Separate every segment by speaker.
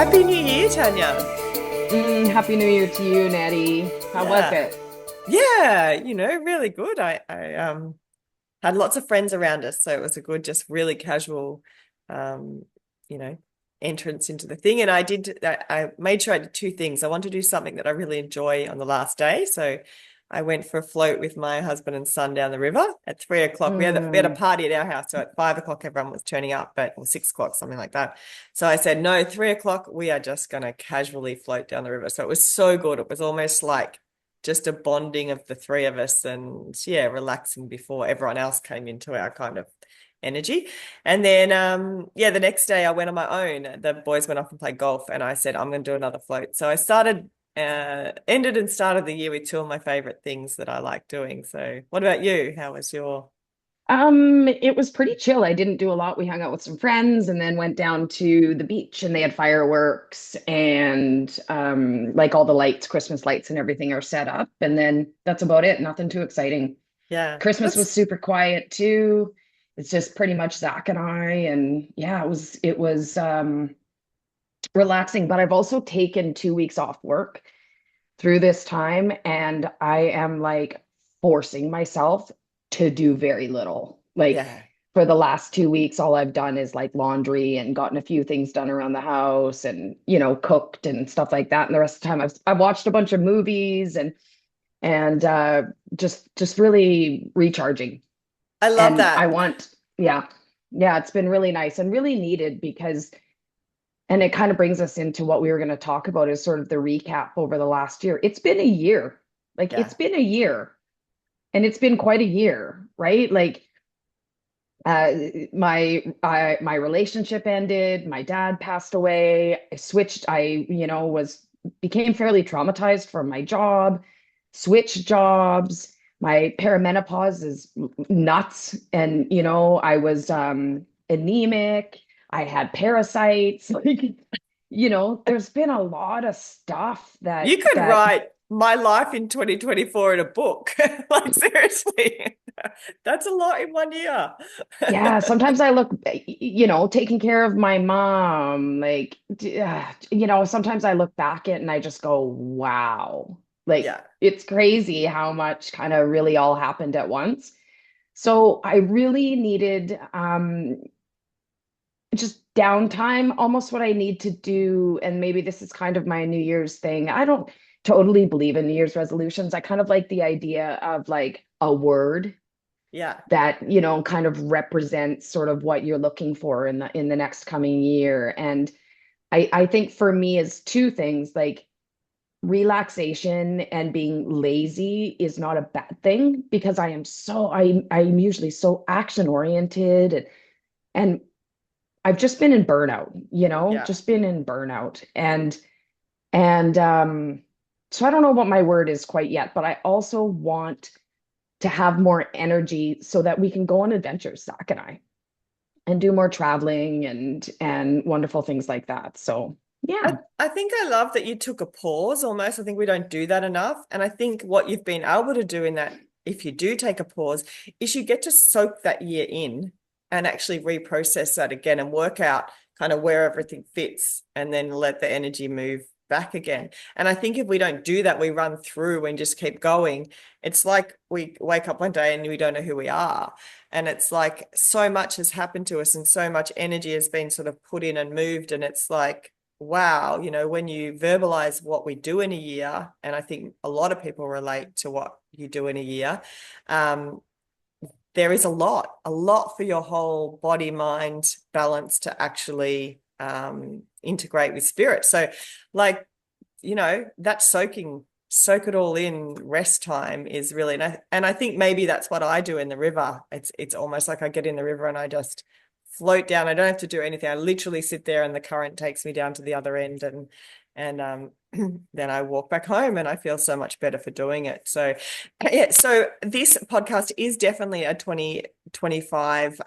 Speaker 1: Happy New Year, Tanya.
Speaker 2: Happy New Year to you, Natty. How was
Speaker 1: Yeah.
Speaker 2: it?
Speaker 1: Yeah, really good. I had lots of friends around us, so it was a good, just really casual um, you know, entrance into the thing. And I made sure I did two things. I wanted to do something that I really enjoy on the last day. So I went for a float with my husband and son down the river at 3 o'clock. We had a
Speaker 2: Mm,
Speaker 1: party at our house, so at 5 o'clock everyone was turning up, but or 6 o'clock, something like that. So I said, no, 3 o'clock, we are just gonna casually float down the river. So it was so good. It was almost like just a bonding of the three of us and yeah, relaxing before everyone else came into our kind of energy. And then yeah, the next day I went on my own. The boys went off and played golf and I said, I'm gonna do another float. So I ended and started the year with two of my favorite things that I like doing. So what about you? How was your
Speaker 2: it was pretty chill. I didn't do a lot. We hung out with some friends and then went down to the beach and they had fireworks and like all the lights, Christmas lights and everything are set up. And then that's about it. Nothing too exciting.
Speaker 1: yeah,
Speaker 2: Christmas was
Speaker 1: that's
Speaker 2: super quiet too. It's just pretty much Zach and I, and yeah, it was relaxing. But I've also taken 2 weeks off work through this time, and I am like forcing myself to do very little. Like
Speaker 1: yeah.
Speaker 2: for the last 2 weeks, all I've done is like laundry and gotten a few things done around the house and, cooked and stuff like that. And the rest of the time I've watched a bunch of movies and just really recharging.
Speaker 1: I love
Speaker 2: And I
Speaker 1: that.
Speaker 2: want, yeah, yeah, it's been really nice and really needed because and it kind of brings us into what we were going to talk about is sort of the recap over the last year. It's been a year. Like it's
Speaker 1: Yeah.
Speaker 2: been a year and it's been quite a year, right? Like uh my relationship ended, my dad passed away, I switched, was became fairly traumatized from my job, switched jobs. My perimenopause is nuts and I was anemic. I had parasites. Like, there's been a lot of stuff
Speaker 1: You
Speaker 2: that
Speaker 1: could
Speaker 2: that
Speaker 1: write my life in 2024 in a book. Like seriously. That's a lot in one year.
Speaker 2: yeah, sometimes I look, taking care of my mom, like, sometimes I look back at and I just go, wow. Like,
Speaker 1: Yeah.
Speaker 2: it's crazy how much kind of really all happened at once. So I really needed just downtime, almost what I need to do. And maybe this is kind of my New Year's thing. I don't totally believe in New Year's resolutions. I kind of like the idea of like a word
Speaker 1: Yeah.
Speaker 2: that kind of represents sort of what you're looking for in the next coming year. And I think for me is two things, like relaxation and being lazy is not a bad thing because I'm usually so action oriented, and I've just been in burnout,
Speaker 1: Yeah.
Speaker 2: just been in burnout. And so I don't know what my word is quite yet, but I also want to have more energy so that we can go on adventures, Zach and I, and do more traveling and wonderful things like that. So
Speaker 1: I,
Speaker 2: yeah.
Speaker 1: I think I love that you took a pause almost. I think we don't do that enough. And I think what you've been able to do in that, if you do take a pause, is you get to soak that year in and actually reprocess that again and work out kind of where everything fits and then let the energy move back again. And I think if we don't do that, we run through and just keep going. It's like we wake up one day and we don't know who we are. And it's like so much has happened to us and so much energy has been sort of put in and moved. And it's like, wow, when you verbalize what we do in a year, and I think a lot of people relate to what you do in a year, um, there is a lot for your whole body, mind balance to actually integrate with spirit. So, like, that soak it all in rest time is really nice. And I think maybe that's what I do in the river. It's almost like I get in the river and I just float down. I don't have to do anything. I literally sit there and the current takes me down to the other end and then I walk back home and I feel so much better for doing it. So yeah, so this podcast is definitely a 2025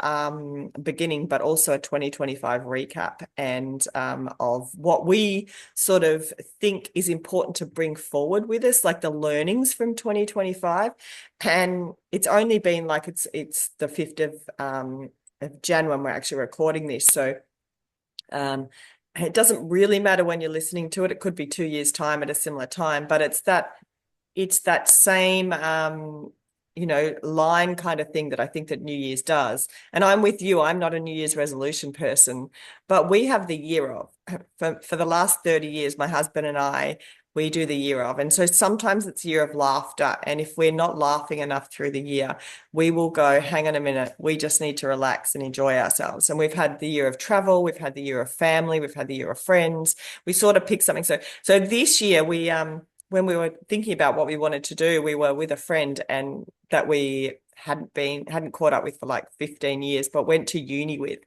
Speaker 1: beginning, but also a 2025 recap and of what we sort of think is important to bring forward with us, like the learnings from 2025. And it's only been like it's the 5th of Jan when we're actually recording this. So um, it doesn't really matter when you're listening to it. It could be 2 years' time at a similar time, but it's that same line kind of thing that I think that New Year's does. And I'm with you. I'm not a New Year's resolution person, but we have the year of for the last 30 years, my husband and I, we do the year of. And so sometimes it's year of laughter. And if we're not laughing enough through the year, we will go, hang on a minute, we just need to relax and enjoy ourselves. And we've had the year of travel, we've had the year of family, we've had the year of friends. We sort of pick something. So this year we when we were thinking about what we wanted to do, we were with a friend and that we hadn't caught up with for like 15 years, but went to uni with.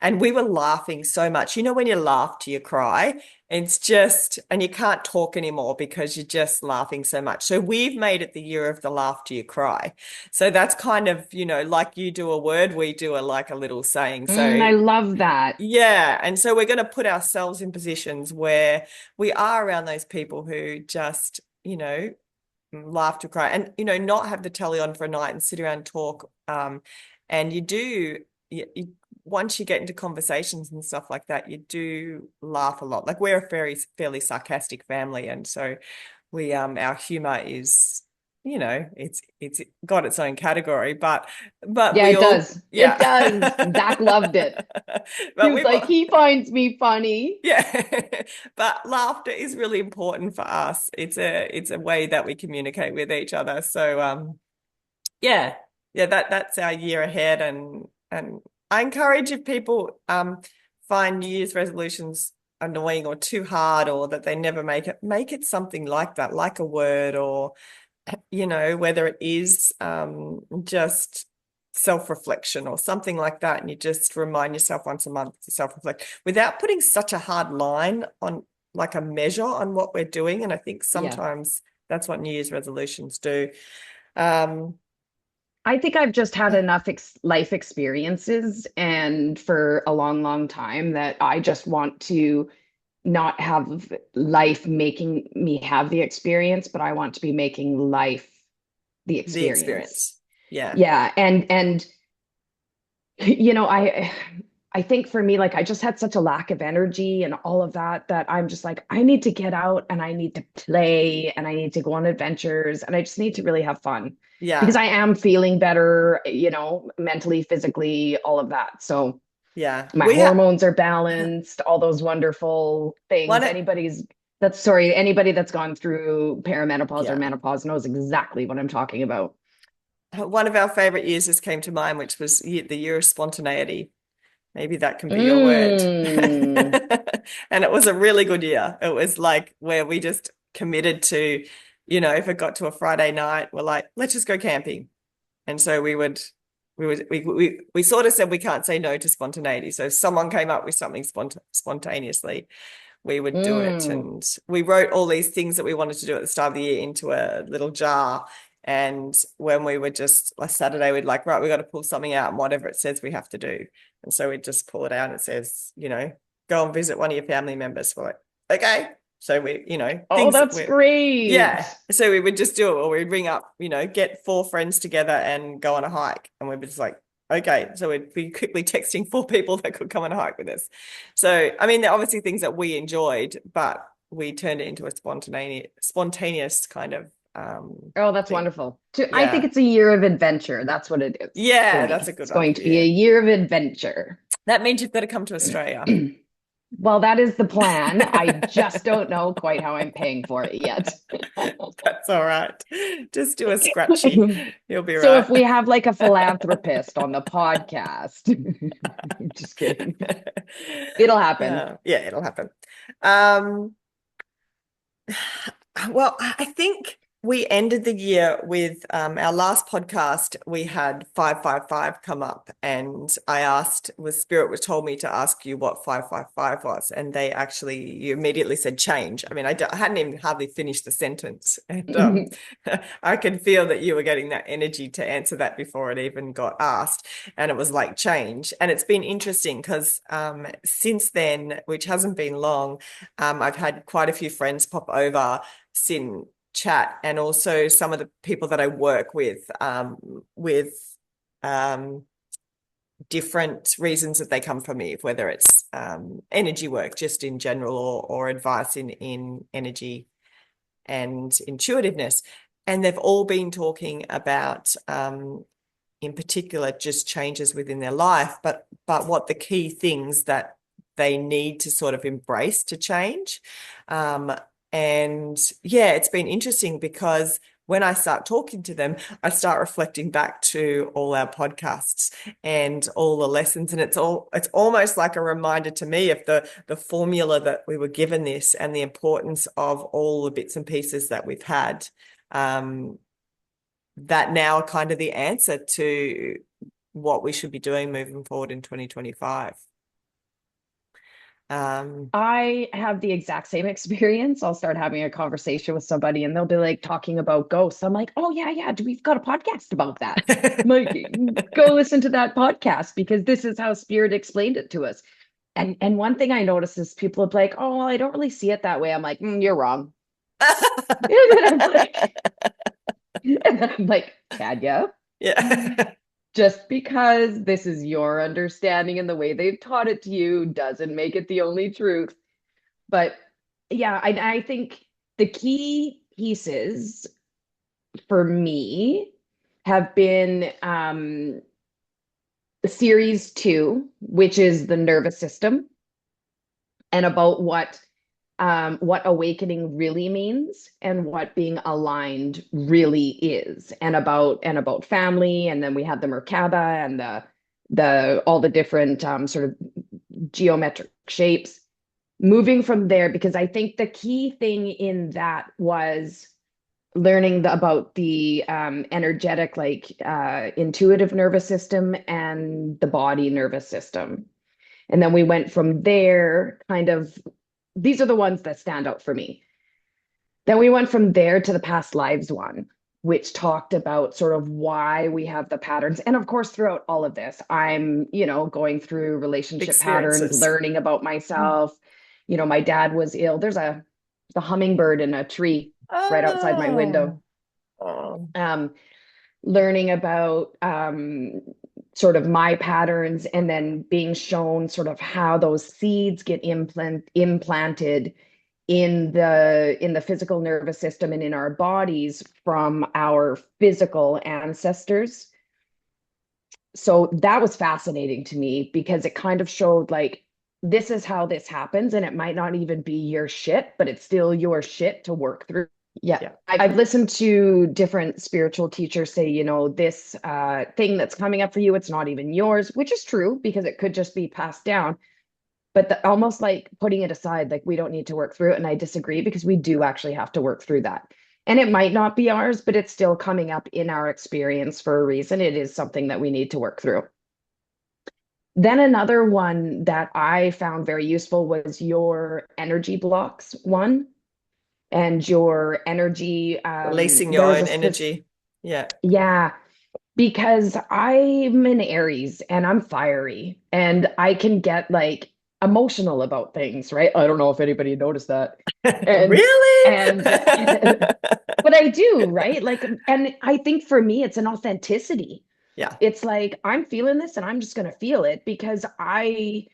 Speaker 1: And we were laughing so much. You know, when you laugh till you cry, it's just, and you can't talk anymore because you're just laughing so much. So we've made it the year of the laugh till you cry. So that's kind of, like you do a word, we do like a little saying. So
Speaker 2: I love that.
Speaker 1: yeah. And so we're going to put ourselves in positions where we are around those people who just, laugh to cry and, not have the telly on for a night and sit around and talk. And you do, once you get into conversations and stuff like that, you do laugh a lot. Like we're a fairly sarcastic family. And so our humor is, it's got its own category, but
Speaker 2: Yeah,
Speaker 1: we
Speaker 2: it
Speaker 1: all,
Speaker 2: does. It
Speaker 1: yeah.
Speaker 2: does. Zach loved it. He
Speaker 1: But
Speaker 2: was
Speaker 1: we've
Speaker 2: like, he finds me funny.
Speaker 1: yeah. But laughter is really important for us. It's a way that we communicate with each other. So yeah. Yeah, that's our year ahead, and I encourage if people find New Year's resolutions annoying or too hard or that they never make it something like that, like a word or whether it is just self-reflection or something like that. And you just remind yourself once a month to self-reflect without putting such a hard line on like a measure on what we're doing. And I think
Speaker 2: Yeah.
Speaker 1: sometimes that's what New Year's resolutions do. Um,
Speaker 2: I think I've just had enough life experiences and for a long, long time that I just want to not have life making me have the experience, but I want to be making life the
Speaker 1: the
Speaker 2: experience.
Speaker 1: experience. Yeah.
Speaker 2: Yeah. And you know, I think for me, like I just had such a lack of energy and all of that that I'm just like, I need to get out and I need to play and I need to go on adventures and I just need to really have fun because
Speaker 1: Yeah.
Speaker 2: I am feeling better, mentally, physically, all of that. So
Speaker 1: Yeah.
Speaker 2: my
Speaker 1: We have
Speaker 2: hormones are balanced, all those wonderful things.
Speaker 1: one.
Speaker 2: Anybody that's gone through perimenopause or
Speaker 1: Yeah.
Speaker 2: menopause knows exactly what I'm talking about.
Speaker 1: One of our favorite years just came to mind, which was the year of spontaneity. Maybe that can be your word.
Speaker 2: Mm.
Speaker 1: And it was a really good year. It was like where we just committed to, if it got to a Friday night, we're like, let's just go camping. And so we sort of said we can't say no to spontaneity. So if someone came up with something spontaneously, we would do it.
Speaker 2: Mm.
Speaker 1: And we wrote all these things that we wanted to do at the start of the year into a little jar. And when we were just last Saturday, we'd like, right, we got to pull something out and whatever it says we have to do. And so we'd just pull it out and it says, go and visit one of your family members. We're like, okay. So we,
Speaker 2: Oh,
Speaker 1: things that
Speaker 2: that's
Speaker 1: we're,
Speaker 2: great.
Speaker 1: yeah. So we would just do it or we'd ring up, get 4 friends together and go on a hike. And we'd be just like, okay. So we'd be quickly texting 4 people that could come on a hike with us. So, I mean, they're obviously things that we enjoyed, but we turned it into a spontaneous kind of
Speaker 2: Oh, that's
Speaker 1: thing.
Speaker 2: wonderful. I think
Speaker 1: Yeah.
Speaker 2: it's a year of adventure. That's what it is for
Speaker 1: Yeah, that's
Speaker 2: me.
Speaker 1: a good
Speaker 2: It's going to be a
Speaker 1: idea.
Speaker 2: year of adventure.
Speaker 1: That means you've got to come to Australia.
Speaker 2: Well, that is the plan. I just don't know quite how I'm paying for it yet.
Speaker 1: That's all right. Just do a scratchy. You'll be
Speaker 2: So
Speaker 1: right.
Speaker 2: if we have like a philanthropist on the podcast, just kidding. It'll happen.
Speaker 1: Yeah, it'll happen. Um, Well, I think we ended the year with our last podcast. We had 555 come up, and Spirit was told me to ask you what 555 was, and you immediately said change. I mean, I hadn't even hardly finished the sentence, and I could feel that you were getting that energy to answer that before it even got asked, and it was like change. And it's been interesting because since then, which hasn't been long, I've had quite a few friends pop over sin chat and also some of the people that I work with um different reasons that they come from me, whether it's energy work just in general or advice in energy and intuitiveness. And they've all been talking about, in particular, just changes within their life, but what the key things that they need to sort of embrace to change. And yeah, it's been interesting because when I start talking to them, I start reflecting back to all our podcasts and all the lessons. And it's almost like a reminder to me of the formula that we were given this and the importance of all the bits and pieces that we've had. That now are kind of the answer to what we should be doing moving forward in 2025.
Speaker 2: I have the exact same experience. I'll start having a conversation with somebody and they'll be like talking about ghosts. I'm like, oh yeah, yeah, we've got a podcast about that. I'm like, go listen to that podcast because this is how Spirit explained it to us. And one thing I notice is people are like, oh, well, I don't really see it that way. I'm like, you're wrong. And then I'm like, Tanya,
Speaker 1: Yeah.
Speaker 2: just because this is your understanding and the way they've taught it to you doesn't make it the only truth. But yeah, I think the key pieces for me have been series two, which is the nervous system and about what awakening really means and what being aligned really is, and about family. And then we had the Merkaba and the all the different sort of geometric shapes. Moving from there, because I think the key thing in that was learning about the energetic, like intuitive nervous system and the body nervous system. And then we went from there, kind of, these are the ones that stand out for me. Then we went from there to the past lives one, which talked about sort of why we have the patterns. And of course, throughout all of this, I'm, going through relationship patterns,
Speaker 1: Experiences.
Speaker 2: learning about myself. My dad was ill. There's the hummingbird in a tree right outside my window.
Speaker 1: Oh, oh,
Speaker 2: Um, Learning about sort of my patterns and then being shown sort of how those seeds get implanted in the physical nervous system and in our bodies from our physical ancestors. So that was fascinating to me because it kind of showed like this is how this happens, and it might not even be your shit, but it's still your shit to work through. Yeah.
Speaker 1: yeah.
Speaker 2: I've listened to different spiritual teachers say, this thing that's coming up for you, it's not even yours, which is true because it could just be passed down. But almost like putting it aside, like we don't need to work through it. And I disagree because we do actually have to work through that. And it might not be ours, but it's still coming up in our experience for a reason. It is something that we need to work through. Then another one that I found very useful was your energy blocks one and your energy.
Speaker 1: Releasing
Speaker 2: There
Speaker 1: your
Speaker 2: was
Speaker 1: own
Speaker 2: a specific,
Speaker 1: energy. Yeah.
Speaker 2: yeah, because I'm an Aries and I'm fiery and I can get like emotional about things, right? I don't know if anybody noticed that. And
Speaker 1: Really?
Speaker 2: and but I do, right? Like, and I think for me it's an authenticity.
Speaker 1: Yeah.
Speaker 2: It's like I'm feeling this and I'm just going to feel it because I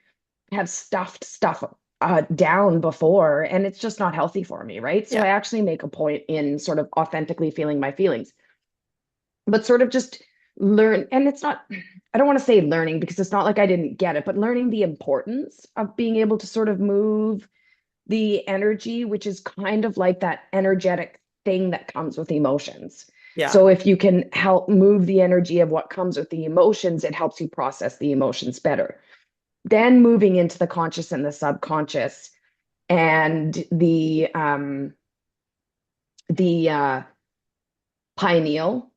Speaker 2: have stuffed stuff down before and it's just not healthy for me, right? So I
Speaker 1: Yeah.
Speaker 2: actually make a point in sort of authentically feeling my feelings, but sort of just learn. And it's not, I don't want to say learning because it's not like I didn't get it, but learning the importance of being able to sort of move the energy, which is kind of like that energetic thing that comes with emotions.
Speaker 1: Yeah.
Speaker 2: So if you can help move the energy of what comes with the emotions, it helps you process the emotions better. Then moving into the conscious and the subconscious and the pineal.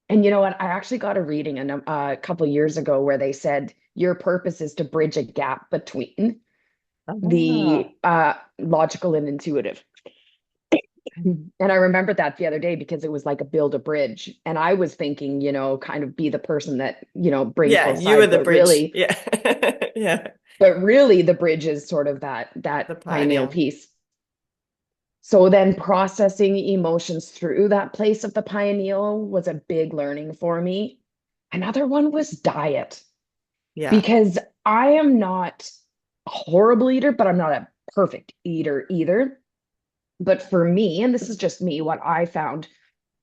Speaker 2: And you know what? I actually got a reading a couple of years ago where they said your purpose is to bridge a gap between
Speaker 1: Ah.
Speaker 2: the logical and intuitive. And I remembered that the other day because it was like a build a bridge. And I was thinking, kind of be the person that, brings
Speaker 1: Yeah,
Speaker 2: both
Speaker 1: you were
Speaker 2: sides,
Speaker 1: the
Speaker 2: but
Speaker 1: bridge.
Speaker 2: really,
Speaker 1: Yeah. Yeah.
Speaker 2: the bridge is sort of that
Speaker 1: The
Speaker 2: pineal
Speaker 1: pioneer.
Speaker 2: piece. So then processing emotions through that place of the pineal was a big learning for me. Another one was diet.
Speaker 1: Yeah.
Speaker 2: because I am not a horrible eater, but I'm not a perfect eater either. But for me, and this is just me, what I found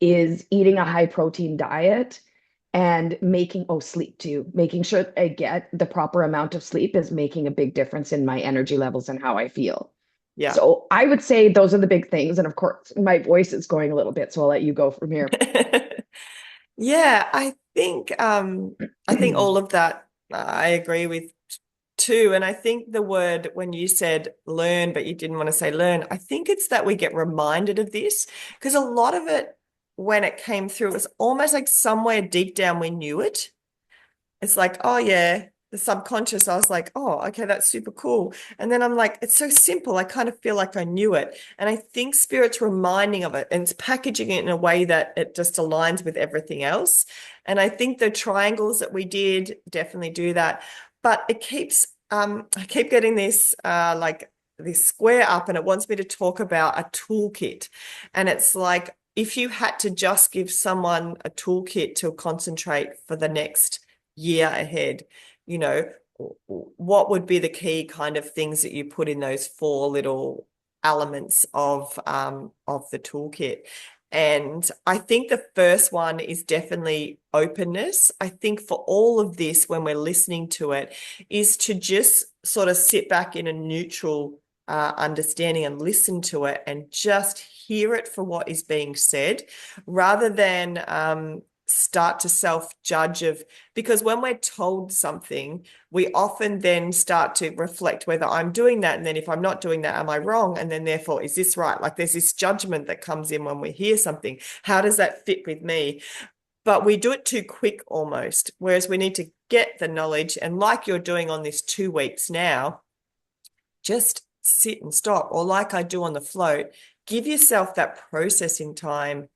Speaker 2: is eating a high protein diet and making, oh, sleep too, making sure I get the proper amount of sleep is making a big difference in my energy levels and how I feel.
Speaker 1: Yeah.
Speaker 2: So I would say those are the big things. And of course, my voice is going a little bit, so I'll let you go from here.
Speaker 1: Yeah, I think all of that I agree with too. And I think the word when you said learn, but you didn't want to say learn, I think it's that we get reminded of this because a lot of it when it came through, it was almost like somewhere deep down we knew it. It's like, oh yeah, the subconscious, I was like, oh, okay, that's super cool. And then I'm like, it's so simple. I kind of feel like I knew it. And I think spirit's reminding of it and it's packaging it in a way that it just aligns with everything else. And I think the triangles that we did definitely do that. But it keeps I keep getting this like this square up and it wants me to talk about a toolkit. And it's like if you had to just give someone a toolkit to concentrate for the next year ahead, you know, what would be the key kind of things that you put in those four little elements of the toolkit? And I think the first one is definitely openness. I think for all of this, when we're listening to it, is to just sort of sit back in a neutral understanding and listen to it and just hear it for what is being said rather than start to self-judge of because when we're told something, we often then start to reflect whether I'm doing that. And then if I'm not doing that, am I wrong? And then therefore, is this right? Like there's this judgment that comes in when we hear something. How does that fit with me? But we do it too quick almost. Whereas we need to get the knowledge. And like you're doing on this 2 weeks now, just sit and stop. Or like I do on the float, give yourself that processing time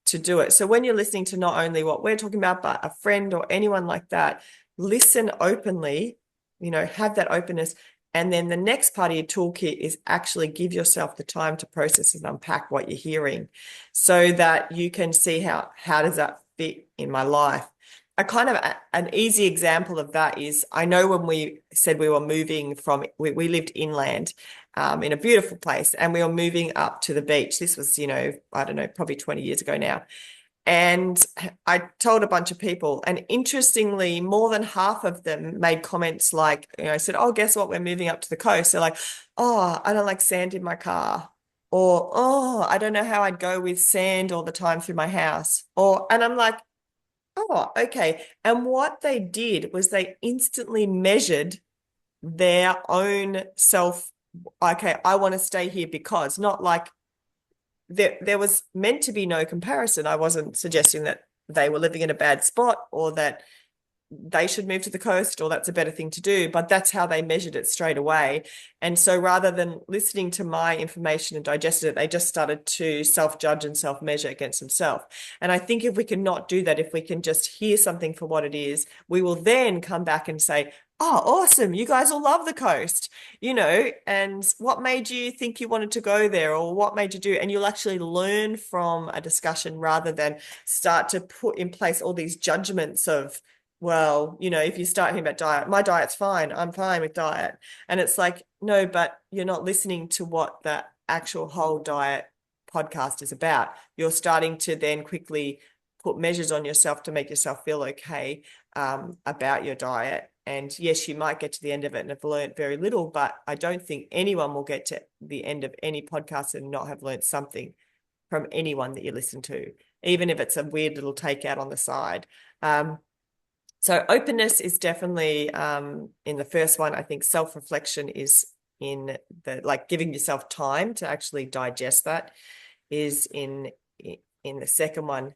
Speaker 1: to do it. So when you're listening to not only what we're talking about, but a friend or anyone like that, listen openly, have that openness. And then the next part of your toolkit is actually give yourself the time to process and unpack what you're hearing so that you can see how does that fit in my life. A kind of an easy example of that is I know when we said we were moving we lived inland in a beautiful place and we were moving up to the beach. This was, I don't know, probably 20 years ago now. And I told a bunch of people, and interestingly, more than half of them made comments like, I said, oh, guess what? We're moving up to the coast. They're like, oh, I don't like sand in my car. Or, oh, I don't know how I'd go with sand all the time through my house. And I'm like, oh, okay. And what they did was they instantly measured their own self. Okay, I want to stay here because not like there was meant to be no comparison. I wasn't suggesting that they were living in a bad spot or that they should move to the coast or that's a better thing to do, but that's how they measured it straight away. And so rather than listening to my information and digesting it, they just started to self-judge and self-measure against themselves. And I think if we can not do that, if we can just hear something for what it is, we will then come back and say, oh, awesome. You guys will love the coast, and what made you think you wanted to go there or what made you do? And you'll actually learn from a discussion rather than start to put in place all these judgments of, well, if you start hearing about diet, my diet's fine. I'm fine with diet. And it's like, no, but you're not listening to what the actual whole diet podcast is about. You're starting to then quickly put measures on yourself to make yourself feel okay about your diet. And yes, you might get to the end of it and have learned very little, but I don't think anyone will get to the end of any podcast and not have learned something from anyone that you listen to, even if it's a weird little takeout on the side. So openness is definitely in the first one. I think self-reflection is in the like giving yourself time to actually digest that is in the second one.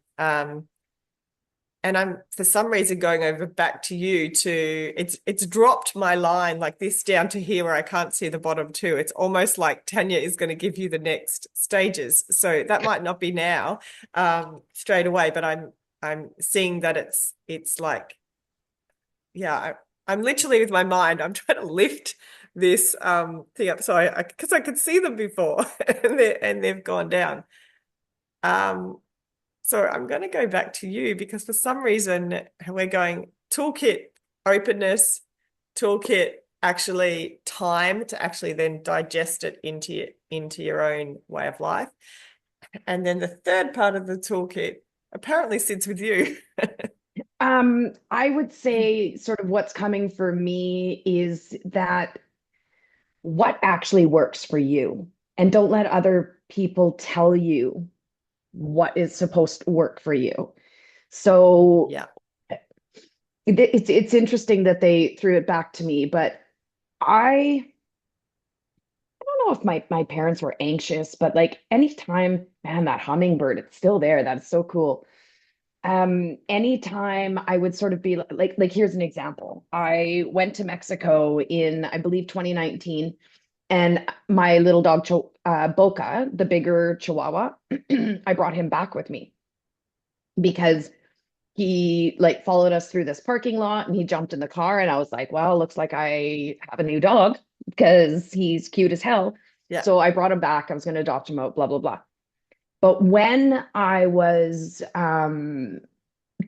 Speaker 1: And I'm for some reason going over back to you to it's dropped my line like this down to here where I can't see the bottom two. It's almost like Tanya is going to give you the next stages. So that might not be now straight away, but I'm seeing that it's like yeah, I'm literally with my mind, I'm trying to lift this thing up so I because I could see them before and they've gone down. Um, so I'm going to go back to you because for some reason we're going toolkit. openness, toolkit, actually time to actually then digest it into your own way of life. And then the third part of the toolkit apparently sits with you.
Speaker 2: I would say sort of what's coming for me is that what actually works for you, and don't let other people tell you what is supposed to work for you. So
Speaker 1: Yeah.
Speaker 2: it's interesting that they threw it back to me, but I don't know if my parents were anxious, but like anytime, man, that hummingbird, it's still there. That's so cool. Anytime I would sort of be like here's an example. I went to Mexico in, I believe, 2019, and my little dog Boca, the bigger Chihuahua, I brought him back with me because he like followed us through this parking lot and he jumped in the car, and I was like, well, looks like I have a new dog because he's cute as hell.
Speaker 1: Yeah.
Speaker 2: So I brought him back. I was going to adopt him out, blah blah blah. But when I was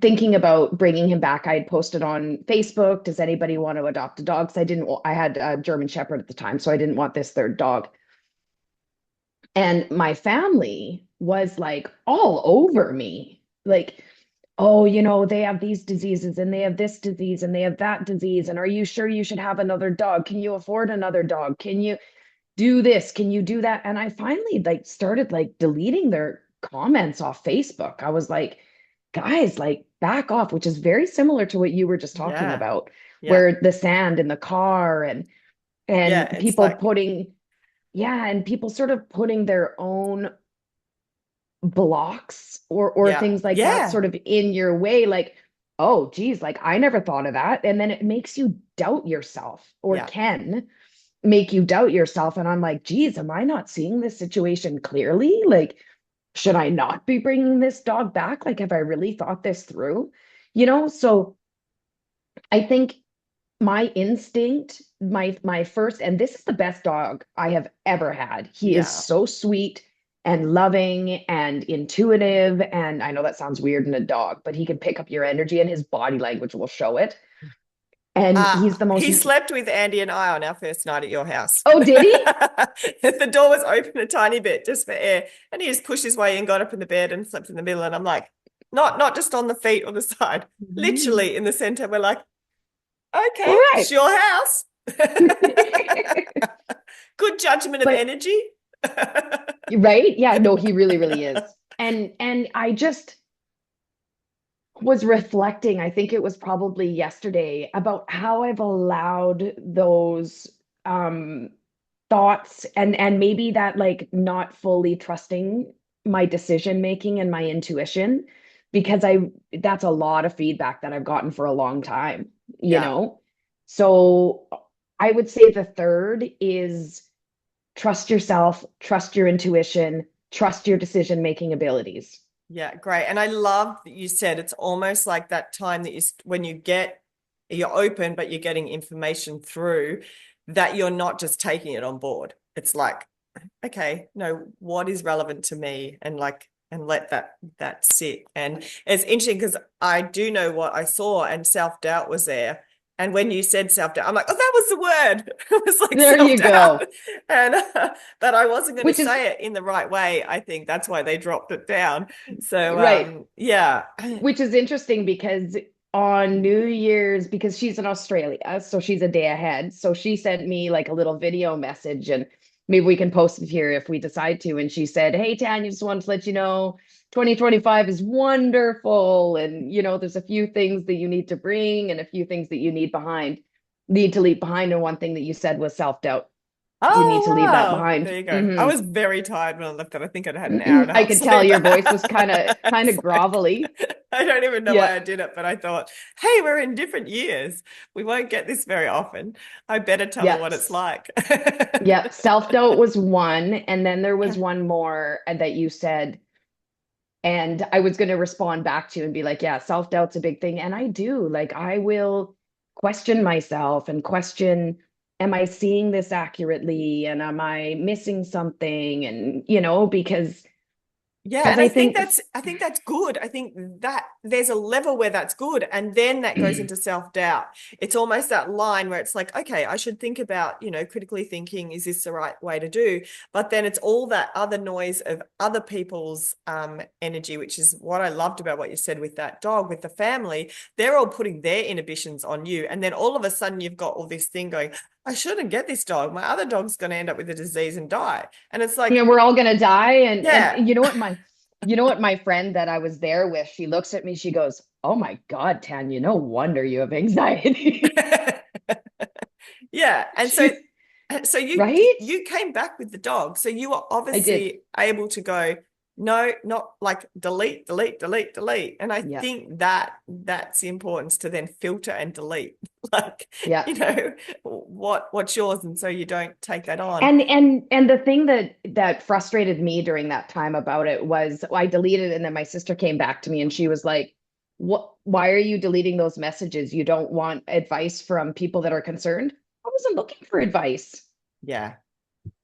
Speaker 2: thinking about bringing him back, I had posted on Facebook, does anybody want to adopt a dog? Because I had a German Shepherd at the time, so I didn't want this third dog. And my family was like all over me, like, oh, they have these diseases and they have this disease and they have that disease. And are you sure you should have another dog? Can you afford another dog? Can you do this? Can you do that? And I finally like started like deleting their comments off Facebook. I was like, guys, like back off, which is very similar to what you were just talking
Speaker 1: Yeah.
Speaker 2: about,
Speaker 1: Yeah.
Speaker 2: where the sand in the car and
Speaker 1: Yeah.
Speaker 2: and
Speaker 1: It's
Speaker 2: people
Speaker 1: like,
Speaker 2: putting, yeah, and people sort of putting their own blocks or
Speaker 1: yeah.
Speaker 2: things like that
Speaker 1: Yeah.
Speaker 2: sort of in your way, like, oh geez, like I never thought of that. And then it makes you doubt yourself, or
Speaker 1: Yeah.
Speaker 2: can make you doubt yourself. And I'm like, geez, am I not seeing this situation clearly? Like, should I not be bringing this dog back? Like, have I really thought this through? So I think my instinct, my first, and this is the best dog I have ever had. He is
Speaker 1: Yeah.
Speaker 2: so sweet and loving and intuitive. And I know that sounds weird in a dog, but he can pick up your energy and his body language will show it. And he's the most,
Speaker 1: He slept with Andy and I on our first night at your house.
Speaker 2: oh, did he?
Speaker 1: The door was open a tiny bit just for air, and he just pushed his way in, got up in the bed, and slept in the middle. And I'm like, not just on the feet or the side,
Speaker 2: Mhm.
Speaker 1: literally in the center. We're like, okay, it's
Speaker 2: Right.
Speaker 1: your house. Good judgment of
Speaker 2: But
Speaker 1: energy.
Speaker 2: right? Yeah, no, he really, really is. And I just was reflecting, I think it was probably yesterday, about how I've allowed those um thoughts and maybe that like not fully trusting my decision making and my intuition, because I that's a lot of feedback that I've gotten for a long time, you
Speaker 1: Yeah.
Speaker 2: know? So I would say the third is trust yourself, trust your intuition, trust your decision making abilities.
Speaker 1: Yeah, great. And I love that you said it's almost like that time that when you're open, but you're getting information through that you're not just taking it on board. It's like, okay, no, what is relevant to me? And let that sit. And it's interesting because I do know what I saw, and self-doubt was there. And when you said self-doubt, I'm like, oh, that was the word. It was like
Speaker 2: There you
Speaker 1: self-doubt.
Speaker 2: go.
Speaker 1: And but I wasn't going to
Speaker 2: Which is
Speaker 1: say it in the right way. I think that's why they dropped it down. So
Speaker 2: right.
Speaker 1: yeah.
Speaker 2: Which is interesting because on New Year's, because she's in Australia, so she's a day ahead. So she sent me like a little video message, and maybe we can post it here if we decide to. And she said, hey, Tanya, just wanted to let you know 2025 is wonderful. And, there's a few things that you need to bring and a few things that you need to leave behind. And one thing that you said was self-doubt. You need to
Speaker 1: Oh
Speaker 2: leave that
Speaker 1: wow.
Speaker 2: behind.
Speaker 1: There you go. I
Speaker 2: Hmm.
Speaker 1: was very tired when I left it. I think I'd had an hour and a
Speaker 2: I
Speaker 1: half
Speaker 2: could tell
Speaker 1: sleep.
Speaker 2: your voice was kind of
Speaker 1: So
Speaker 2: grovelly.
Speaker 1: I don't even know
Speaker 2: Yeah.
Speaker 1: why I did it, but I thought, hey, we're in different years. We won't get this very often. I better tell her
Speaker 2: Yeah.
Speaker 1: what it's like.
Speaker 2: Yeah, self-doubt was one, and then there was one more that you said, and I was going to respond back to and be like, yeah, self-doubt's a big thing, and I do. Like, I will question myself and question, am I seeing this accurately, and am I missing something? And because
Speaker 1: Yeah,
Speaker 2: Because
Speaker 1: and
Speaker 2: I think,
Speaker 1: I think that's good. I think that there's a level where that's good, and then that goes into self-doubt. It's almost that line where it's like, okay, I should think about, critically thinking, is this the right way to do? But then it's all that other noise of other people's energy, which is what I loved about what you said with that dog, with the family. They're all putting their inhibitions on you, and then all of a sudden you've got all this thing going, I shouldn't get this dog. My other dog's going to end up with a disease and die. And it's like,
Speaker 2: we're all gonna die. And
Speaker 1: yeah.
Speaker 2: you know what, my friend that I was there with, she looks at me, she goes, "Oh my God, Tanya, no wonder you have anxiety."
Speaker 1: Yeah. And so
Speaker 2: She,
Speaker 1: so you
Speaker 2: right?
Speaker 1: you came back with the dog. So you were
Speaker 2: I did.
Speaker 1: obviously able to go, no, not like delete, delete, delete, delete. And I
Speaker 2: Yeah.
Speaker 1: think that that's the importance to then filter and delete. Like,
Speaker 2: Yeah.
Speaker 1: what's yours, and so you don't take that on.
Speaker 2: And the thing that frustrated me during that time about it was I deleted it, and then my sister came back to me and she was like, "What, why are you deleting those messages? You don't want advice from people that are concerned?" I wasn't looking for advice.
Speaker 1: Yeah.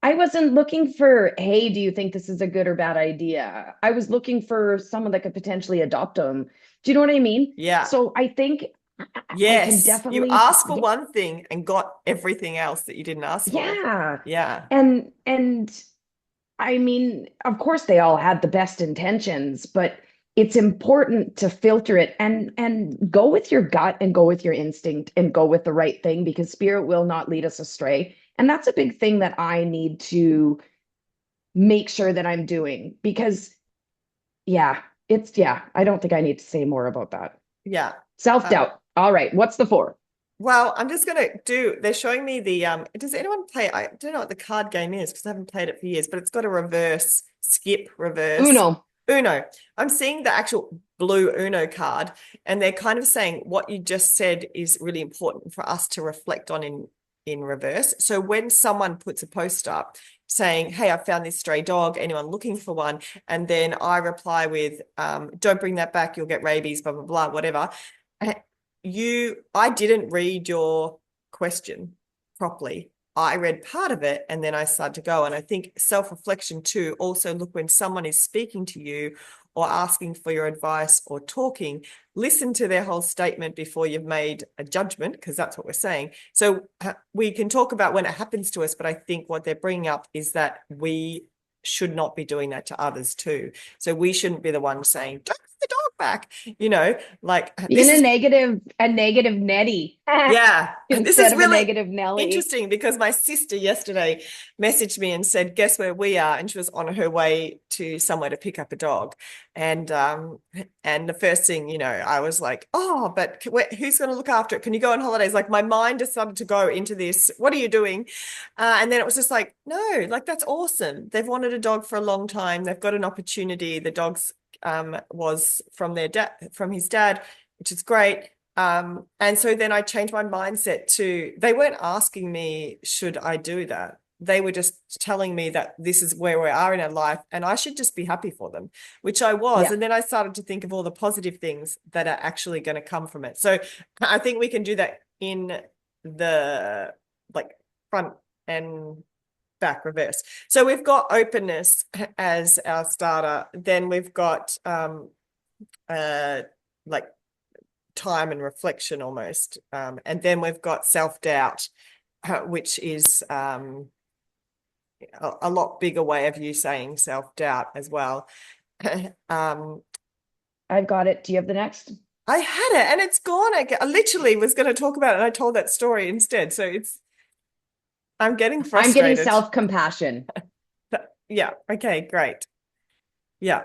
Speaker 2: I wasn't looking for, "Hey, do you think this is a good or bad idea?" I was looking for someone that could potentially adopt them. Do you know what I mean?
Speaker 1: Yeah.
Speaker 2: So I think I can
Speaker 1: Yes. You
Speaker 2: definitely,
Speaker 1: asked for one thing and got everything else that you didn't ask for.
Speaker 2: yeah.
Speaker 1: Yeah.
Speaker 2: And I mean, of course they all had the best intentions, but it's important to filter it and go with your gut and go with your instinct and go with the right thing, because spirit will not lead us astray. And that's a big thing that I need to make sure that I'm doing, because yeah, I don't think I need to say more about that.
Speaker 1: Yeah. Um,
Speaker 2: Self-doubt. All right, what's the four?
Speaker 1: Well, I'm just gonna do, they're showing me the does anyone play, I don't know what the card game is because I haven't played it for years, but it's got a reverse, skip, reverse.
Speaker 2: Uno.
Speaker 1: Uno. I'm seeing the actual blue Uno card, and they're kind of saying what you just said is really important for us to reflect on in reverse. So when someone puts a post up saying, "Hey, I found this stray dog, anyone looking for one?" And then I reply with, "Don't bring that back, you'll get rabies, blah, blah, blah, whatever." I didn't read your question properly. I read part of it and then I started to go. And I think self-reflection too, also look when someone is speaking to you or asking for your advice or talking, listen to their whole statement before you've made a judgment, because that's what we're saying. So we can talk about when it happens to us, but I think what they're bringing up is that we should not be doing that to others too. So we shouldn't be the one saying, don't put the dog back, like
Speaker 2: Being
Speaker 1: this is
Speaker 2: a negative Nettie
Speaker 1: yeah, this
Speaker 2: instead
Speaker 1: is
Speaker 2: of a
Speaker 1: really
Speaker 2: negative Nelly.
Speaker 1: interesting because my sister yesterday messaged me and said, "Guess where we are?" And she was on her way to somewhere to pick up a dog, and the first thing I was like, "Oh, but who's going to look after it? Can you go on holidays?" Like my mind decided to go into this. What are you doing? And then it was just like, no, like that's awesome. They've wanted a dog for a long time. They've got an opportunity. The dog's was from their dad, from his dad, which is great. And so then I changed my mindset to, they weren't asking me, should I do that? They were just telling me that this is where we are in our life and I should just be happy for them, which I was.
Speaker 2: Yeah.
Speaker 1: And then I started to think of all the positive things that are actually going to come from it. So I think we can do that in the like front and back reverse. So we've got openness as our starter. Then we've got like time and reflection almost. And then we've got self-doubt, which is a lot bigger way of you saying self-doubt as well. um,
Speaker 2: I've got it. Do you have the next?
Speaker 1: I had it and it's gone. I literally was going to talk about it and I told that story instead. So I'm getting
Speaker 2: I'm getting
Speaker 1: frustrated.
Speaker 2: self-compassion.
Speaker 1: Yeah. Okay, great. Yeah.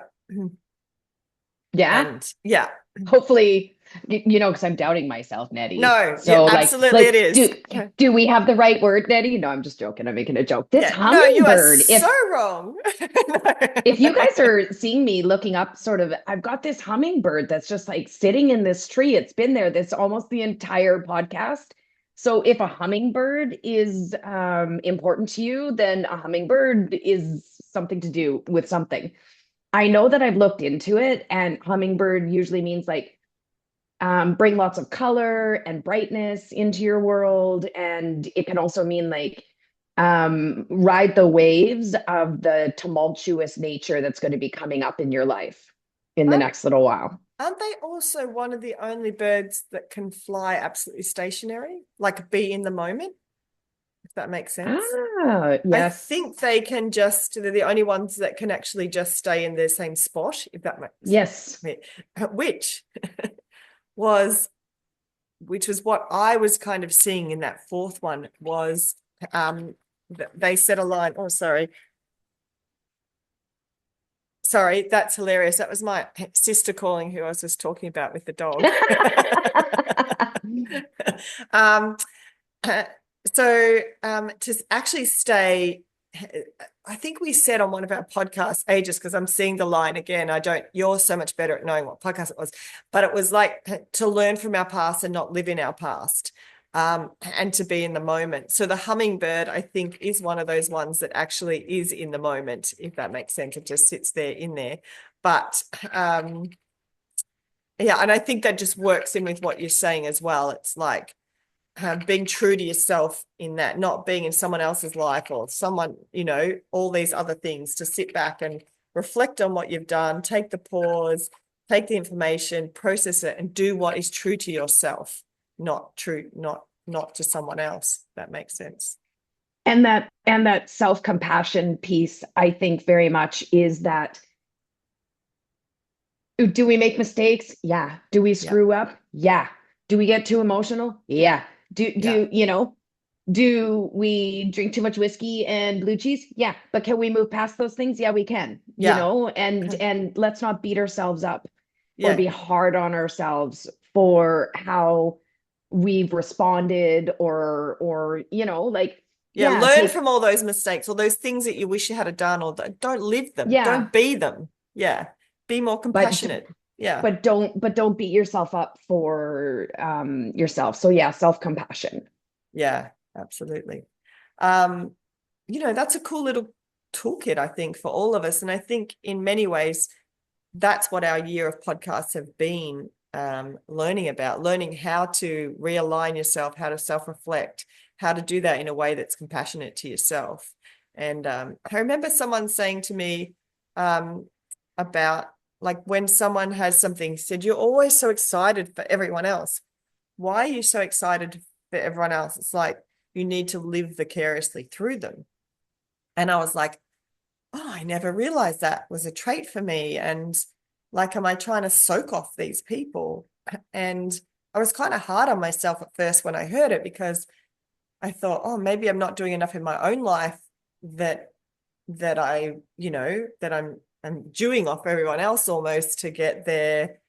Speaker 2: Yeah.
Speaker 1: And yeah.
Speaker 2: Hopefully, because I'm doubting myself, Nettie.
Speaker 1: No, yeah,
Speaker 2: So
Speaker 1: absolutely it
Speaker 2: like,
Speaker 1: is.
Speaker 2: do we have the right word, Nettie? No, I'm just joking. I'm making a joke. This
Speaker 1: Yeah. No, you are
Speaker 2: hummingbird,
Speaker 1: so wrong.
Speaker 2: if you guys are seeing me looking up, sort of, I've got this hummingbird that's just like sitting in this tree. It's been there this almost the entire podcast. So if a hummingbird is important to you, then a hummingbird is something to do with something. I know that I've looked into it, and hummingbird usually means like bring lots of color and brightness into your world. And it can also mean like ride the waves of the tumultuous nature that's going to be coming up in your life in the
Speaker 1: Aren't,
Speaker 2: next little while.
Speaker 1: aren't they also one of the only birds that can fly absolutely stationary, like be in the moment, if that makes sense?
Speaker 2: Ah,
Speaker 1: I
Speaker 2: yes.
Speaker 1: think they can just, they're the only ones that can actually just stay in their same spot, if that makes
Speaker 2: Yes.
Speaker 1: sense. Which was, which was what I was kind of seeing in that fourth one was, um, they said a line, oh, sorry, that's hilarious. That was my sister calling who I was just talking about with the dog. um, uh, to actually stay, I think we said on one of our podcasts ages, because I'm seeing the line again. You're so much better at knowing what podcast it was, but it was like to learn from our past and not live in our past. And to be in the moment. So the hummingbird, I think, is one of those ones that actually is in the moment, if that makes sense. It just sits there in there. But yeah, and I think that just works in with what you're saying as well. It's like being true to yourself in that, not being in someone else's life or someone, all these other things, to sit back and reflect on what you've done, take the pause, take the information, process it, and do what is true to yourself, not to someone else. That makes sense.
Speaker 2: And that self-compassion piece, I think very much is that, do we make mistakes? Yeah. Do we
Speaker 1: Yeah.
Speaker 2: screw up? Yeah. Do we get too emotional? Yeah. Do
Speaker 1: Yeah.
Speaker 2: do you know, do we drink too much whiskey and blue cheese? Yeah. But can we move past those things? Yeah, we can,
Speaker 1: Yeah.
Speaker 2: and let's not beat ourselves up or
Speaker 1: Yeah.
Speaker 2: be hard on ourselves for how we've responded or like,
Speaker 1: Yeah.
Speaker 2: yeah,
Speaker 1: Learn
Speaker 2: take,
Speaker 1: from all those mistakes or those things that you wish you had done, or don't live them.
Speaker 2: yeah,
Speaker 1: Don't be them. Yeah. Be more
Speaker 2: but
Speaker 1: compassionate. Yeah.
Speaker 2: but don't beat yourself up for yourself. So yeah, self-compassion.
Speaker 1: Yeah, absolutely. Um, that's a cool little toolkit, I think, for all of us. And I think in many ways, that's what our year of podcasts have been, learning how to realign yourself, how to self-reflect, how to do that in a way that's compassionate to yourself. And I remember someone saying to me um, about, like, when someone has something, said, "You're always so excited for everyone else. Why are you so excited for everyone else? It's like you need to live vicariously through them." And I was like, oh, I never realized that was a trait for me. And like, am I trying to soak off these people? And I was kind of hard on myself at first when I heard it, because I thought, oh, maybe I'm not doing enough in my own life, that that I'm dewing off everyone else almost to get their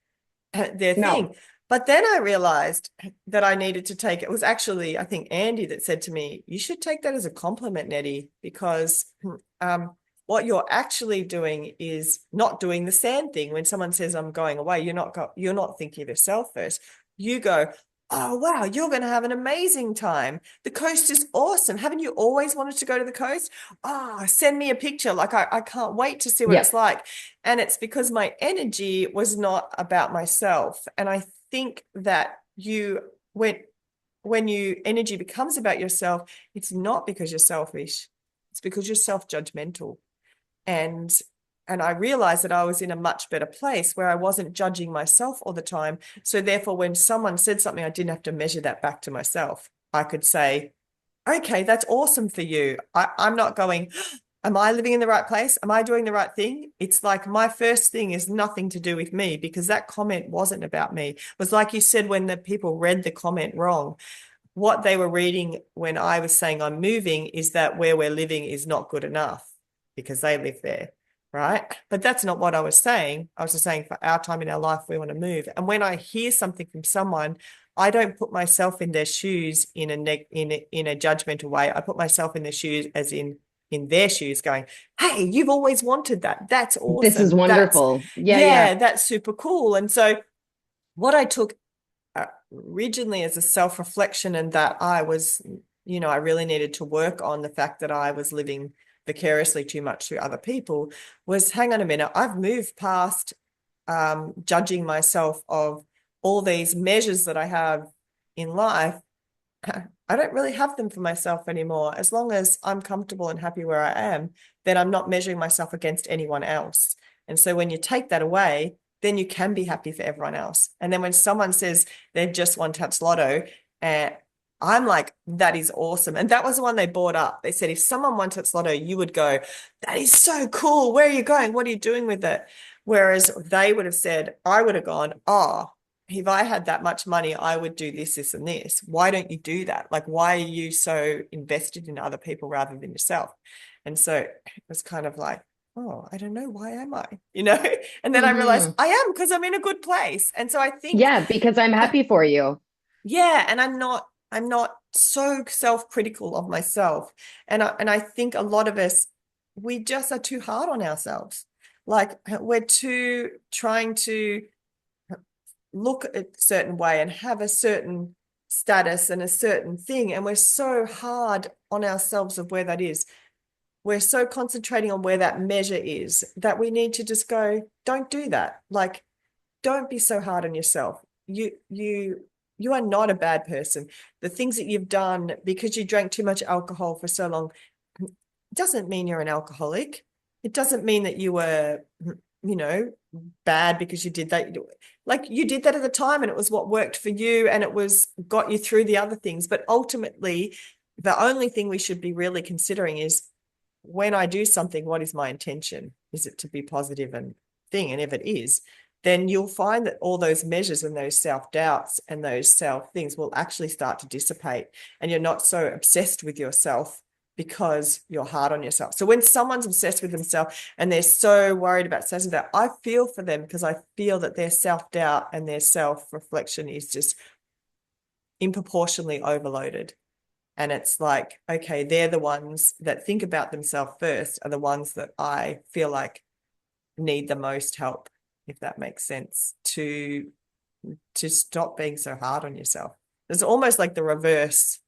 Speaker 2: No.
Speaker 1: thing. But then I realized that I needed to take it. Was actually, I think, Andy that said to me, you should take that as a compliment, Nettie, because um, what you're actually doing is not doing the sand thing. When someone says I'm going away, you're not thinking of yourself first. You go, oh wow, you're going to have an amazing time. The coast is awesome. Haven't you always wanted to go to the coast? Ah, send me a picture. Like I can't wait to see what
Speaker 2: Yeah.
Speaker 1: it's like. And it's because my energy was not about myself. And I think that when you energy becomes about yourself, it's not because you're selfish. It's because you're self-judgmental. And I realized that I was in a much better place where I wasn't judging myself all the time. So therefore, when someone said something, I didn't have to measure that back to myself. I could say, okay, that's awesome for you. I'm not going, am I living in the right place? Am I doing the right thing? It's like my first thing is nothing to do with me, because that comment wasn't about me. It was like you said, when the people read the comment wrong, what they were reading when I was saying I'm moving is that where we're living is not good enough because they live there, right? But that's not what I was saying. I was just saying for our time in our life, we want to move. And when I hear something from someone, I don't put myself in their shoes in a judgmental way. I put myself in their shoes as in their shoes, going, hey, you've always wanted that. That's
Speaker 2: This is
Speaker 1: awesome.
Speaker 2: wonderful. Yeah, yeah.
Speaker 1: Yeah, that's super cool. And so what I took originally as a self-reflection, and that I was, I really needed to work on the fact that I was living vicariously too much through other people, was, hang on a minute, I've moved past judging myself of all these measures that I have in life. I don't really have them for myself anymore. As long as I'm comfortable and happy where I am, then I'm not measuring myself against anyone else. And so when you take that away, then you can be happy for everyone else. And then when someone says they've just won Taps Lotto, uh, I'm like, that is awesome. And that was the one they brought up. They said, if someone won Taps Lotto, you would go, that is so cool. Where are you going? What are you doing with it? Whereas they would have said, I would have gone, oh, if I had that much money, I would do this, this, and this. Why don't you do that? Like, why are you so invested in other people rather than yourself? And so it was kind of like, oh, I don't know. Why am I? You know? And then I realized
Speaker 2: Hmm.
Speaker 1: I am because I'm in a good place. And so I think,
Speaker 2: Yeah, because I'm happy for you.
Speaker 1: yeah, and I'm not so self-critical of myself. And I think a lot of us, we just are too hard on ourselves. Like we're too trying to look a certain way and have a certain status and a certain thing. And we're so hard on ourselves of where that is. We're so concentrating on where that measure is that we need to just go, don't do that. Like, don't be so hard on yourself. You are not a bad person. The things that you've done because you drank too much alcohol for so long doesn't mean you're an alcoholic. It doesn't mean that you were, you know, bad because you did that. Like you did that at the time and it was what worked for you and it was got you through the other things. But ultimately, the only thing we should be really considering is when I do something, what is my intention? Is it to be positive and thing? And if it is, then you'll find that all those measures and those self-doubts and those self things will actually start to dissipate. And you're not so obsessed with yourself because you're hard on yourself. So when someone's obsessed with themselves and they're so worried about self-doubt, I feel for them because I feel that their self-doubt and their self-reflection is just improportionately overloaded. And it's like, okay, they're the ones that think about themselves first, are the ones that I feel like need the most help, if that makes sense, to stop being so hard on yourself. It's almost like the reverse.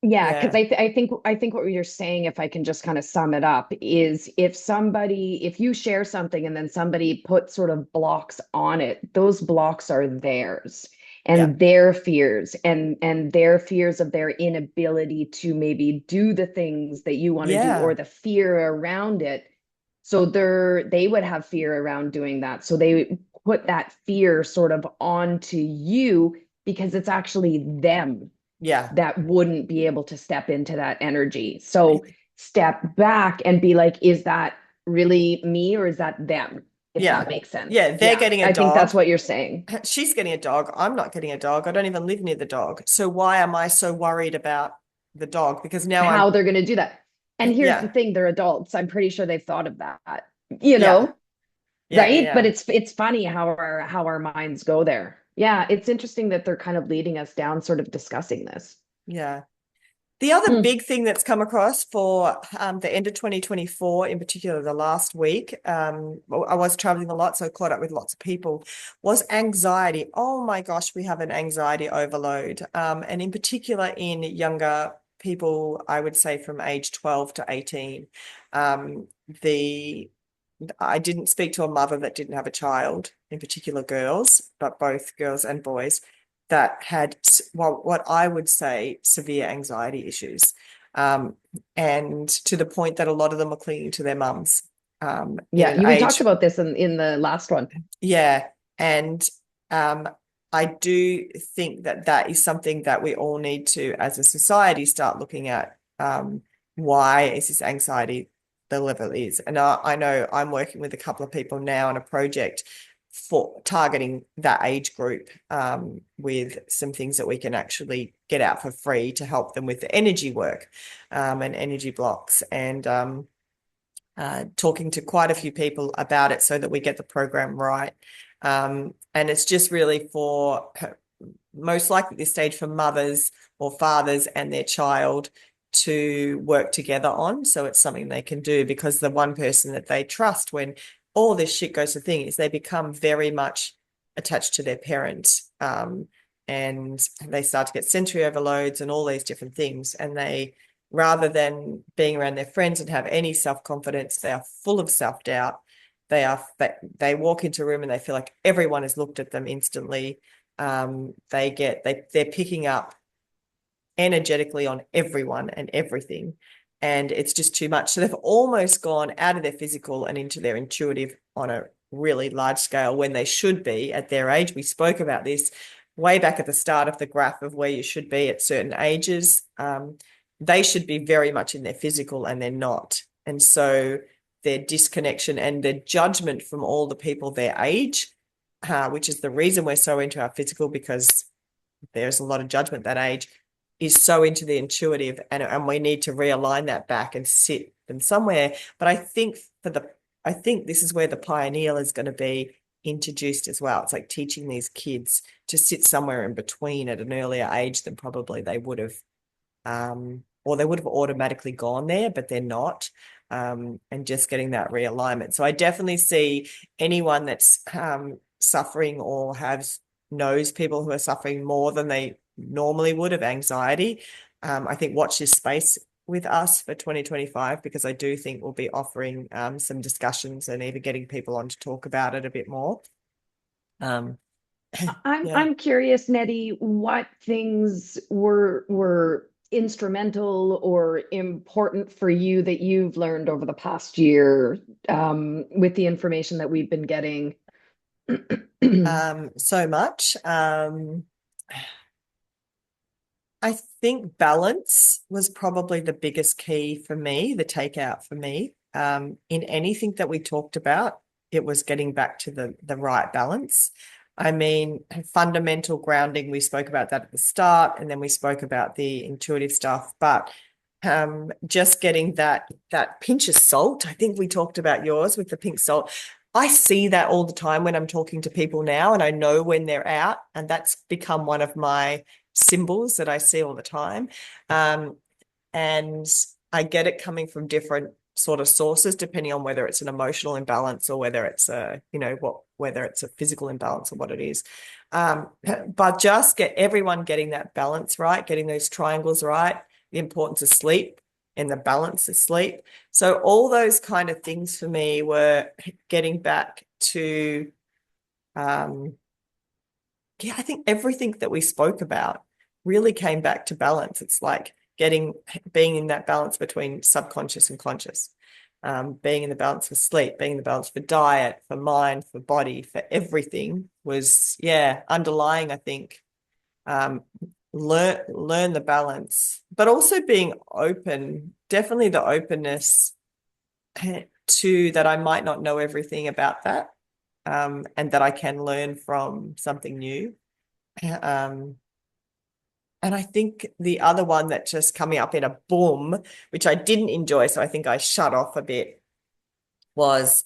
Speaker 2: Yeah, because
Speaker 1: Yeah.
Speaker 2: I think what you're saying, if I can just kind of sum it up, is if you share something and then somebody puts sort of blocks on it, those blocks are theirs
Speaker 1: Yeah.
Speaker 2: and their fears and their fears of their inability to maybe do the things that you want to do or
Speaker 1: Yeah.
Speaker 2: the fear around it. So they would have fear around doing that. So they put that fear sort of onto you because it's actually them
Speaker 1: Yeah.
Speaker 2: that wouldn't be able to step into that energy. So step back and be like, is that really me or is that them? If that
Speaker 1: Yeah.
Speaker 2: makes sense.
Speaker 1: Yeah. They're
Speaker 2: Yeah,
Speaker 1: getting a
Speaker 2: I think that's
Speaker 1: dog.
Speaker 2: what you're saying.
Speaker 1: She's getting a dog. I'm not getting a dog. I don't even live near the dog. So why am I so worried about the dog? Because now I'm,
Speaker 2: How they're going to do that. And here's the
Speaker 1: yeah.
Speaker 2: thing, they're adults. I'm pretty sure they've thought of that, you
Speaker 1: Yeah.
Speaker 2: know,
Speaker 1: Yeah.
Speaker 2: right? But
Speaker 1: Yeah.
Speaker 2: it's funny how our minds go there. Yeah, it's interesting that they're kind of leading us down, sort of discussing this.
Speaker 1: Yeah. The other
Speaker 2: Hmm.
Speaker 1: big thing that's come across for the end of 2024, in particular the last week, well, I was traveling a lot, so I caught up with lots of people, was anxiety. Oh my gosh, we have an anxiety overload. And in particular in younger people, I would say from age 12 to 18. The I didn't speak to a mother that didn't have a child, in particular girls, but both girls and boys that had what I would say severe anxiety issues. Um, and to the point that a lot of them are clinging to their mums in
Speaker 2: Yeah,
Speaker 1: an
Speaker 2: we talked
Speaker 1: age,
Speaker 2: about this in the last one.
Speaker 1: yeah. And um, I do think that that is something that we all need to, as a society, start looking at. Why is this anxiety the level it is? And I know I'm working with a couple of people now on a project for targeting that age group with some things that we can actually get out for free to help them with the energy work and energy blocks. And talking to quite a few people about it so that we get the program right. And it's just really for most likely at this stage for mothers or fathers and their child to work together on. So it's something they can do because the one person that they trust when all this shit goes to thing is they become very much attached to their parents. And they start to get sensory overloads and all these different things. And they rather than being around their friends and have any self-confidence, they are full of self-doubt. They walk into a room and they feel like everyone has looked at them instantly. They're picking up energetically on everyone and everything. And it's just too much. So they've almost gone out of their physical and into their intuitive on a really large scale when they should be at their age. We spoke about this way back at the start of the graph of where you should be at certain ages. They should be very much in their physical and they're not. And so their disconnection and their judgment from all the people their age, which is the reason we're so into our physical, because there's a lot of judgment that age, is so into the intuitive, and we need to realign that back and sit them somewhere. But I think this is where the pioneer is going to be introduced as well. It's like teaching these kids to sit somewhere in between at an earlier age than probably they would have, or they would have automatically gone there, but they're not. And just getting that realignment. So I definitely see anyone that's suffering or knows people who are suffering more than they normally would of anxiety. I think watch this space with us for 2025, because I do think we'll be offering some discussions and even getting people on to talk about it a bit more. Yeah.
Speaker 2: I'm curious, Nettie, what things were instrumental or important for you that you've learned over the past year, with the information that we've been getting?
Speaker 1: So much. I think balance was probably the biggest key for me, the takeout for me. In anything that we talked about, it was getting back to the right balance. I mean, fundamental grounding, we spoke about that at the start, and then we spoke about the intuitive stuff, but just getting that pinch of salt. I think we talked about yours with the pink salt. I see that all the time when I'm talking to people now, and I know when they're out, and that's become one of my symbols that I see all the time. And I get it coming from different sort of sources, depending on whether it's an emotional imbalance or whether it's whether it's a physical imbalance or what it is. But just get everyone getting that balance right, getting those triangles right, the importance of sleep and the balance of sleep. So all those kind of things for me were getting back to, yeah, I think everything that we spoke about really came back to balance. It's like being in that balance between subconscious and conscious, being in the balance for sleep, being in the balance for diet, for mind, for body, for everything was, yeah, underlying, I think. Learn the balance, but also being open, definitely the openness to that I might not know everything about that, and that I can learn from something new. Um, and I think the other one that just coming up in a boom, which I didn't enjoy, so I think I shut off a bit, was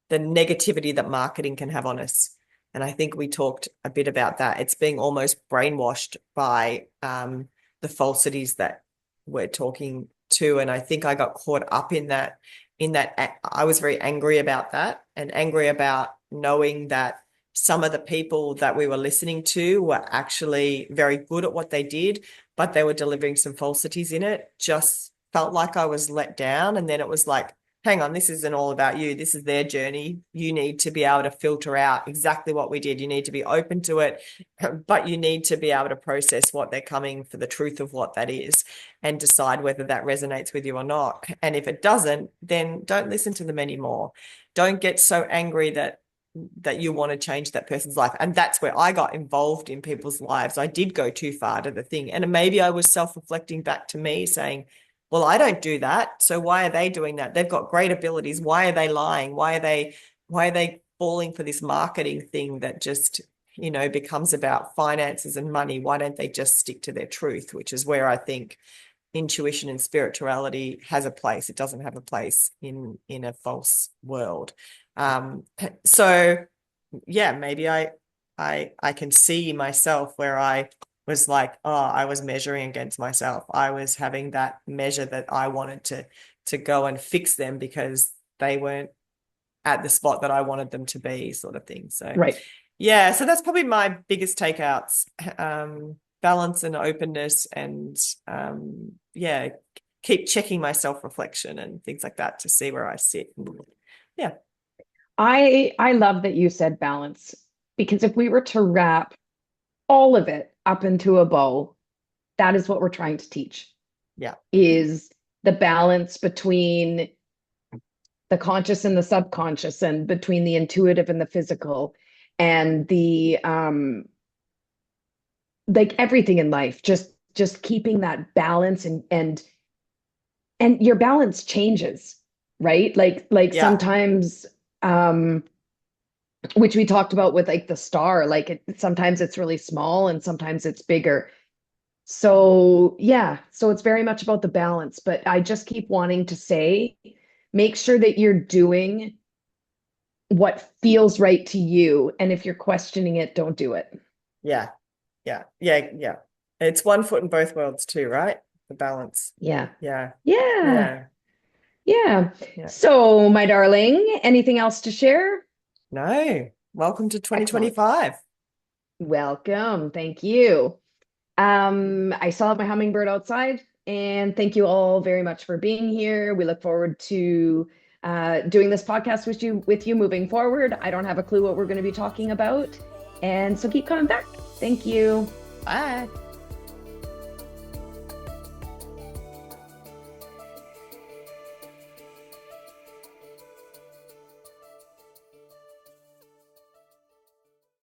Speaker 1: the negativity that marketing can have on us. And I think we talked a bit about that. It's being almost brainwashed by the falsities that we're talking to. And I think I got caught up in that, I was very angry about that, and angry about knowing that some of the people that we were listening to were actually very good at what they did, but they were delivering some falsities in it. Just felt like I was let down. And then it was like, hang on, this isn't all about you. This is their journey. You need to be able to filter out exactly what we did. You need to be open to it, but you need to be able to process what they're coming for, the truth of what that is, and decide whether that resonates with you or not. And if it doesn't, then don't listen to them anymore. Don't get so angry that you want to change that person's life. And that's where I got involved in people's lives. I did go too far to the thing. And maybe I was self-reflecting back to me saying, well, I don't do that. So why are they doing that? They've got great abilities. Why are they lying? Why are they falling for this marketing thing that just, becomes about finances and money? Why don't they just stick to their truth, which is where I think intuition and spirituality has a place. It doesn't have a place in a false world. So yeah, maybe I can see myself where I was like, oh, I was measuring against myself. I was having that measure that I wanted to go and fix them because they weren't at the spot that I wanted them to be, sort of thing. So
Speaker 2: Right.
Speaker 1: yeah, so that's probably my biggest takeouts. Balance and openness, and yeah, keep checking my self-reflection and things like that to see where I sit. Yeah.
Speaker 2: I love that you said balance, because if we were to wrap all of it up into a bow, that is what we're trying to teach,
Speaker 1: Yeah.
Speaker 2: is the balance between the conscious and the subconscious, and between the intuitive and the physical, and the like everything in life, just keeping that balance, and your balance changes, right? Like
Speaker 1: Yeah.
Speaker 2: sometimes which we talked about with like the star, like sometimes it's really small and sometimes it's bigger. So yeah, so it's very much about the balance, but I just keep wanting to say, make sure that you're doing what feels right to you. And if you're questioning it, don't do it.
Speaker 1: Yeah. Yeah. Yeah. Yeah. It's one foot in both worlds too, right? The balance.
Speaker 2: Yeah.
Speaker 1: Yeah.
Speaker 2: Yeah.
Speaker 1: Yeah.
Speaker 2: Yeah.
Speaker 1: Yeah.
Speaker 2: So, my darling, anything else to share?
Speaker 1: No. Welcome to
Speaker 2: Excellent.
Speaker 1: 2025.
Speaker 2: Welcome. Thank you. I still have my hummingbird outside, and thank you all very much for being here. We look forward to doing this podcast with you moving forward. I don't have a clue what we're going to be talking about, and so keep coming back. Thank you.
Speaker 1: Bye.